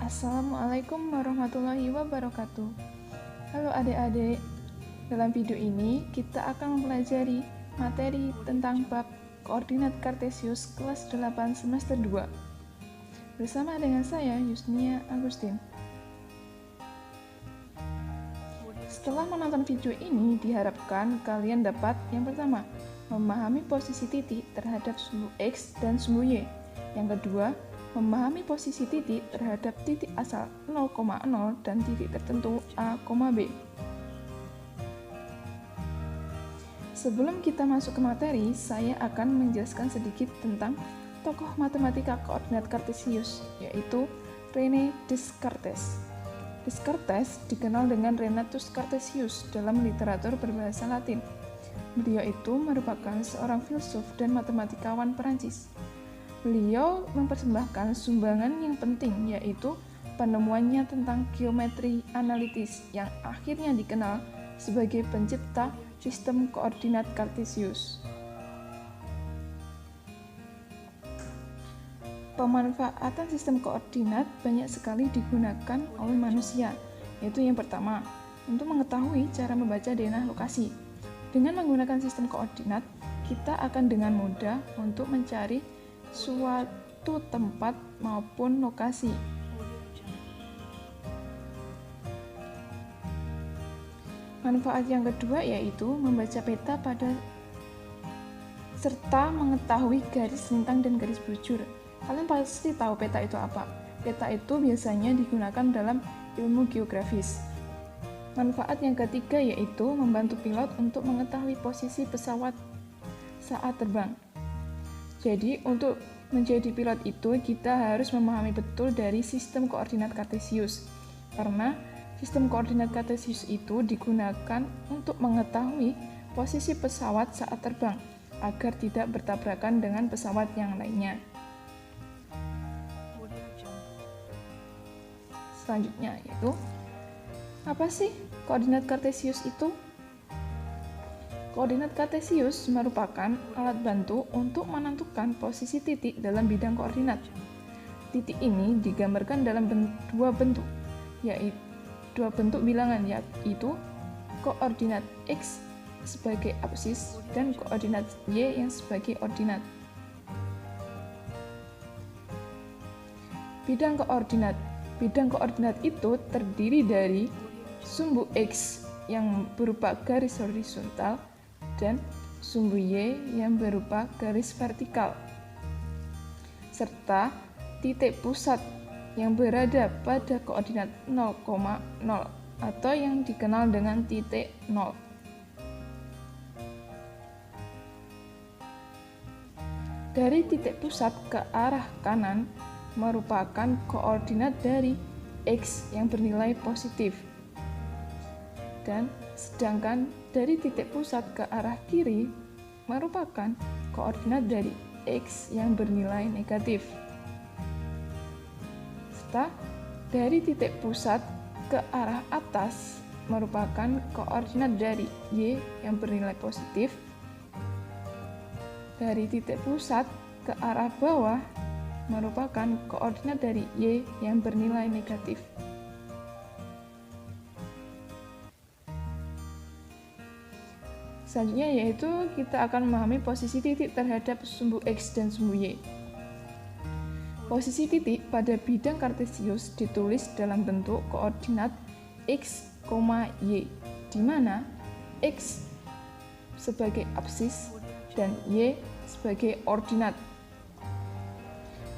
Assalamualaikum warahmatullahi wabarakatuh. Halo adik-adik, dalam video ini kita akan mempelajari materi tentang bab koordinat Kartesius kelas 8 semester 2 bersama dengan saya Yusnia Agustin. Setelah menonton video ini, diharapkan kalian dapat yang pertama, memahami posisi titik terhadap sumbu X dan sumbu Y. Yang kedua, memahami posisi titik terhadap titik asal 0,0 dan titik tertentu A, B. Sebelum kita masuk ke materi, saya akan menjelaskan sedikit tentang tokoh matematika koordinat Kartesius, yaitu René Descartes. Descartes dikenal dengan Renatus Cartesius dalam literatur berbahasa Latin. Beliau itu merupakan seorang filsuf dan matematikawan Perancis. Beliau mempersembahkan sumbangan yang penting, yaitu penemuannya tentang geometri analitis yang akhirnya dikenal sebagai pencipta sistem koordinat Kartesius. Pemanfaatan sistem koordinat banyak sekali digunakan oleh manusia, yaitu yang pertama, untuk mengetahui cara membaca denah lokasi. Dengan menggunakan sistem koordinat, kita akan dengan mudah untuk mencari suatu tempat maupun lokasi. Manfaat yang kedua yaitu membaca peta serta mengetahui garis lintang dan garis bujur. Kalian pasti tahu peta itu apa. Peta itu biasanya digunakan dalam ilmu geografis. Manfaat yang ketiga yaitu membantu pilot untuk mengetahui posisi pesawat saat terbang. Jadi, untuk menjadi pilot itu, kita harus memahami betul dari sistem koordinat Kartesius. Karena sistem koordinat Kartesius itu digunakan untuk mengetahui posisi pesawat saat terbang, agar tidak bertabrakan dengan pesawat yang lainnya. Selanjutnya yaitu, apa sih koordinat Kartesius itu? Koordinat Kartesius merupakan alat bantu untuk menentukan posisi titik dalam bidang koordinat. Titik ini digambarkan dalam dua bentuk bilangan, yaitu koordinat X sebagai absis dan koordinat Y yang sebagai ordinat. Bidang koordinat itu terdiri dari sumbu X yang berupa garis horizontal dan sumbu Y yang berupa garis vertikal, serta titik pusat yang berada pada koordinat 0,0 atau yang dikenal dengan titik 0. Dari titik pusat ke arah kanan merupakan koordinat dari X yang bernilai positif, dan sedangkan dari titik pusat ke arah kiri merupakan koordinat dari X yang bernilai negatif. Serta dari titik pusat ke arah atas merupakan koordinat dari Y yang bernilai positif. Dari titik pusat ke arah bawah merupakan koordinat dari Y yang bernilai negatif. Selanjutnya yaitu kita akan memahami posisi titik terhadap sumbu X dan sumbu Y. Posisi titik pada bidang Kartesius ditulis dalam bentuk koordinat X, Y, di mana X sebagai absis dan Y sebagai ordinat.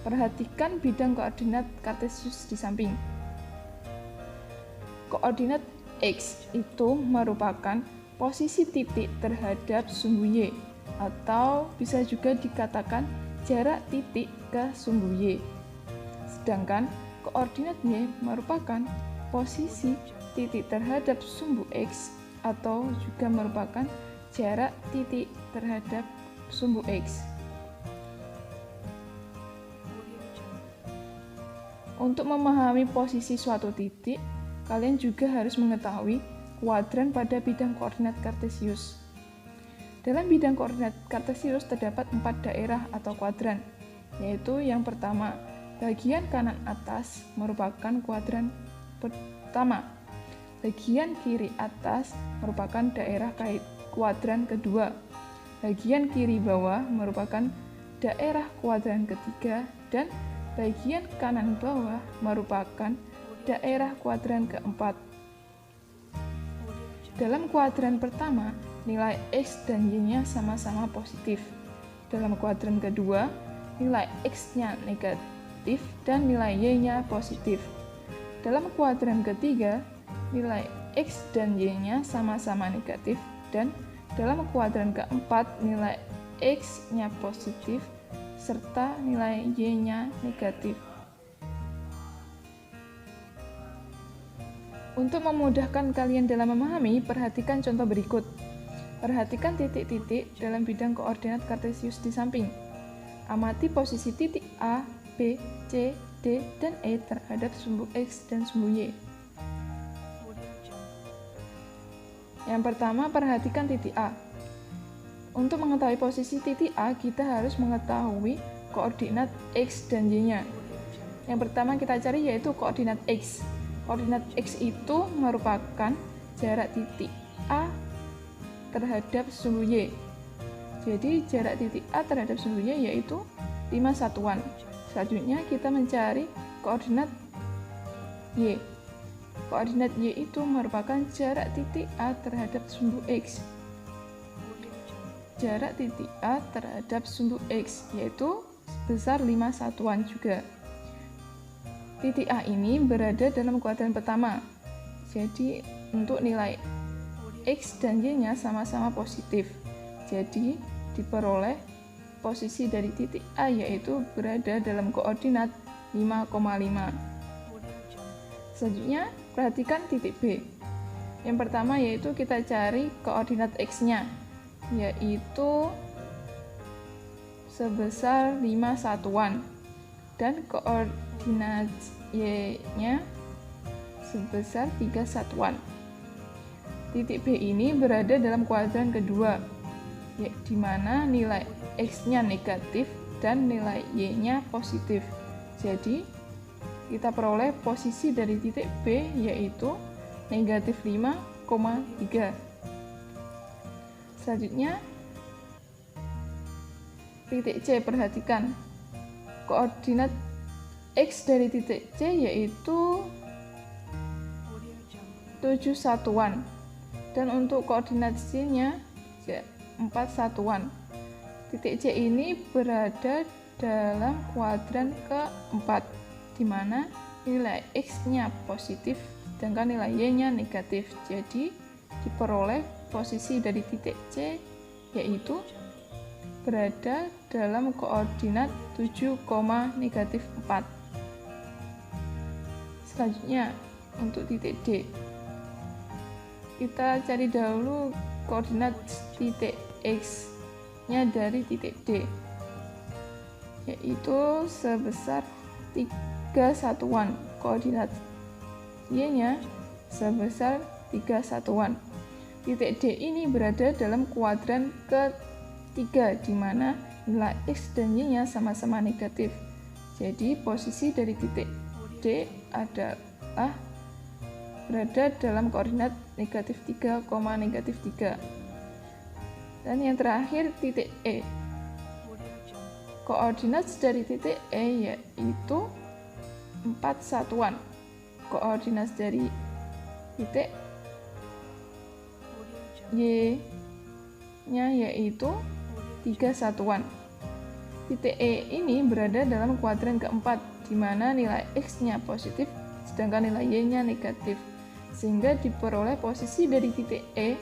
Perhatikan bidang koordinat Kartesius di samping. Koordinat X itu merupakan posisi titik terhadap sumbu Y, atau bisa juga dikatakan jarak titik ke sumbu Y. Sedangkan koordinat Y merupakan posisi titik terhadap sumbu X, atau juga merupakan jarak titik terhadap sumbu X. Untuk memahami posisi suatu titik, kalian juga harus mengetahui kuadran pada bidang koordinat Kartesius. Dalam bidang koordinat Kartesius terdapat 4 daerah atau kuadran, yaitu yang pertama Bagian kanan atas merupakan kuadran pertama. Bagian kiri atas merupakan daerah kuadran kedua. Bagian kiri bawah merupakan daerah kuadran ketiga dan bagian kanan bawah merupakan daerah kuadran keempat. Dalam kuadran pertama, nilai X dan Y-nya sama-sama positif. Dalam kuadran kedua, nilai X-nya negatif dan nilai Y-nya positif. Dalam kuadran ketiga, nilai X dan Y-nya sama-sama negatif dan dalam kuadran keempat, nilai X-nya positif serta nilai Y-nya negatif. Untuk memudahkan kalian dalam memahami, perhatikan contoh berikut. Perhatikan titik-titik dalam bidang koordinat kartesius di samping. Amati posisi titik A, B, C, D, dan E terhadap sumbu X dan sumbu Y. Yang pertama, perhatikan titik A. Untuk mengetahui posisi titik A, kita harus mengetahui koordinat X dan Y-nya. Yang pertama kita cari yaitu koordinat X. Koordinat X itu merupakan jarak titik A terhadap sumbu Y. Jadi jarak titik A terhadap sumbu Y yaitu 5 satuan. Selanjutnya kita mencari koordinat Y. Koordinat Y itu merupakan jarak titik A terhadap sumbu X. Jarak titik A terhadap sumbu X yaitu sebesar 5 satuan juga. Titik A ini berada dalam kuadran pertama. Jadi untuk nilai X dan Y-nya sama-sama positif. Jadi diperoleh posisi dari titik A yaitu berada dalam koordinat 5,5. Selanjutnya, perhatikan titik B. Yang pertama yaitu kita cari koordinat X-nya, yaitu sebesar 5 satuan. Dan koordinat Y-nya sebesar 3 satuan. Titik B ini berada dalam kuadran kedua, di mana nilai X-nya negatif dan nilai Y-nya positif. Jadi, kita peroleh posisi dari titik B yaitu negatif 5,3. Selanjutnya, titik C, perhatikan. Koordinat X dari titik C yaitu 7 satuan. Dan untuk koordinat Y-nya 4 satuan. Titik C ini berada dalam kuadran keempat, di mana nilai X-nya positif sedangkan nilai Y-nya negatif. Jadi diperoleh posisi dari titik C yaitu berada dalam koordinat 7,-4. Selanjutnya untuk titik D, kita cari dahulu koordinat titik X-nya dari titik D, yaitu sebesar 3 satuan. Koordinat Y-nya sebesar 3 satuan. Titik D ini berada dalam kuadran ketiga, di mana nilai X dan Y-nya sama-sama negatif. Jadi posisi dari titik D adalah berada dalam koordinat negatif 3,-3. Dan yang terakhir titik E. Koordinat dari titik E yaitu 4 satuan. Koordinat dari titik Y-nya yaitu 3 satuan. Titik E ini berada dalam kuadran keempat, di mana nilai X-nya positif sedangkan nilai Y-nya negatif. Sehingga diperoleh posisi dari titik E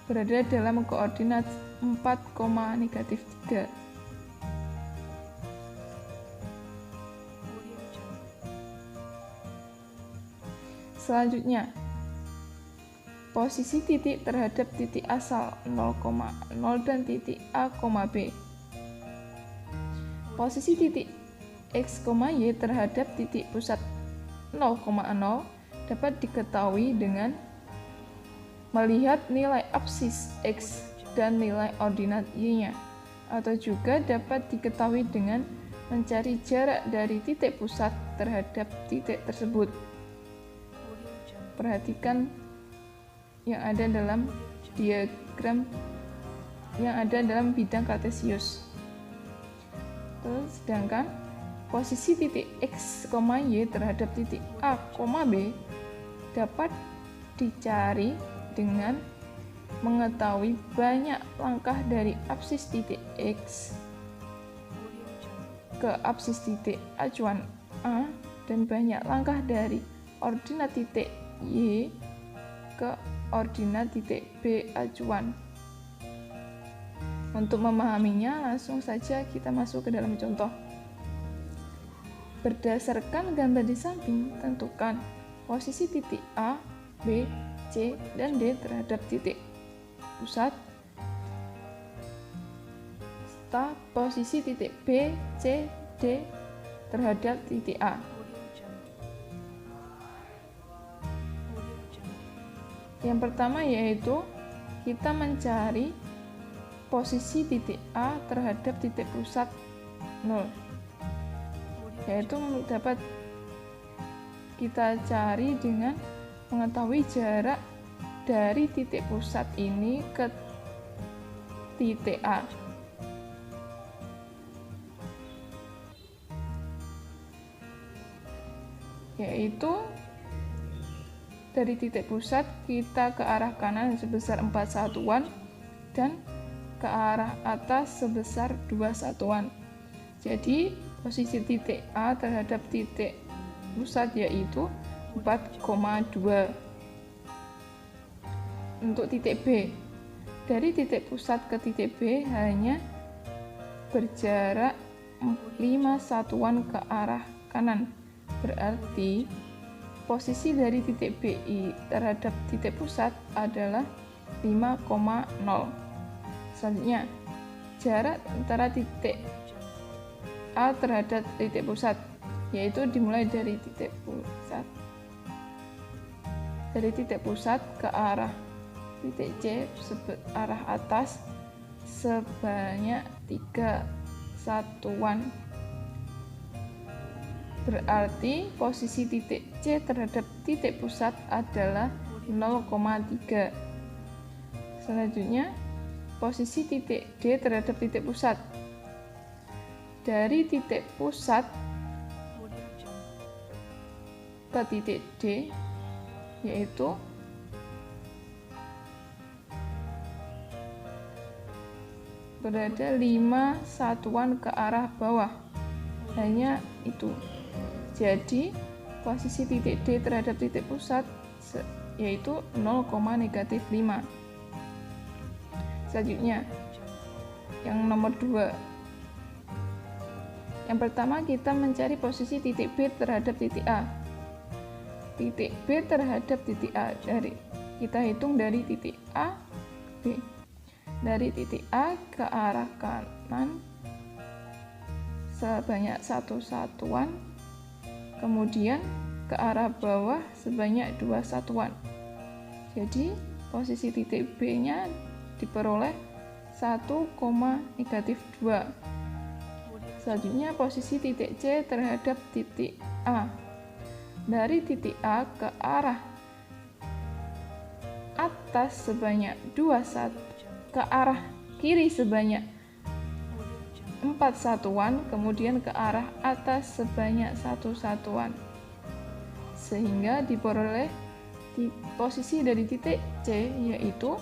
berada dalam koordinat 4,-3. Selanjutnya, posisi titik terhadap titik asal 0,0 dan titik A, B. Posisi titik X, Y terhadap titik pusat 0,0 dapat diketahui dengan melihat nilai absis X dan nilai ordinat Y-nya, atau juga dapat diketahui dengan mencari jarak dari titik pusat terhadap titik tersebut. Perhatikan yang ada dalam diagram yang ada dalam bidang kartesius. Terus sedangkan posisi titik X, Y terhadap titik A, B dapat dicari dengan mengetahui banyak langkah dari apsis titik X ke apsis titik acuan A dan banyak langkah dari ordinat titik Y ke ordinat titik B acuan. Untuk memahaminya, langsung saja kita masuk ke dalam contoh. Berdasarkan gambar di samping, tentukan posisi titik A, B, C, dan D terhadap titik pusat, serta posisi titik B, C, D terhadap titik A. Yang pertama yaitu kita mencari posisi titik A terhadap titik pusat 0, yaitu dapat kita cari dengan mengetahui jarak dari titik pusat ini ke titik A. Yaitu dari titik pusat kita ke arah kanan sebesar 4 satuan dan ke arah atas sebesar 2 satuan. Jadi posisi titik A terhadap titik pusat yaitu 4,2. Untuk titik B, dari titik pusat ke titik B hanya berjarak 5 satuan ke arah kanan. Berarti posisi dari titik BI terhadap titik pusat adalah 5,0. Selanjutnya, jarak antara titik A terhadap titik pusat, yaitu dimulai dari titik pusat. Dari titik pusat ke arah titik C arah atas sebanyak 3 satuan. Berarti posisi titik C terhadap titik pusat adalah 0,3. Selanjutnya, posisi titik D terhadap titik pusat. Dari titik pusat ke titik D yaitu berada 5 satuan ke arah bawah. Hanya itu. Jadi, posisi titik D terhadap titik pusat yaitu 0,-5. Selanjutnya, yang nomor 2. Yang pertama kita mencari posisi titik B terhadap titik A. Titik B terhadap titik A dari kita hitung dari titik A B. Dari titik A ke arah kanan sebanyak 1 satuan, kemudian ke arah bawah sebanyak 2 satuan. Jadi posisi titik B-nya diperoleh 1,-2. Selanjutnya posisi titik C terhadap titik A. Dari titik A ke arah atas sebanyak 2 satuan, ke arah kiri sebanyak 4 satuan, kemudian ke arah atas sebanyak 1 satuan. Sehingga diperoleh di posisi dari titik C yaitu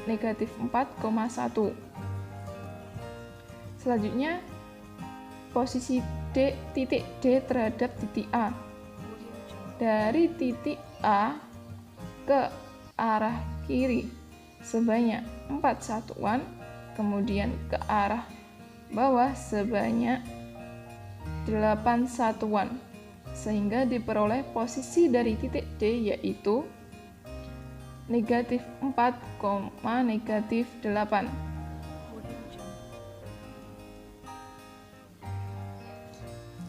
-4,1. Selanjutnya posisi titik D terhadap titik A. Dari titik A ke arah kiri sebanyak 4 satuan, kemudian ke arah bawah sebanyak 8 satuan, sehingga diperoleh posisi dari titik D yaitu -4,-8.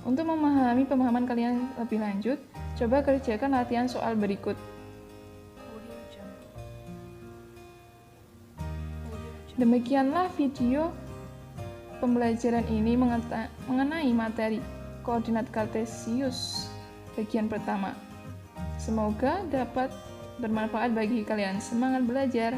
Untuk memahami pemahaman kalian lebih lanjut, coba kerjakan latihan soal berikut. Demikianlah video pembelajaran ini mengenai materi koordinat kartesius bagian pertama. Semoga dapat bermanfaat bagi kalian. Semangat belajar!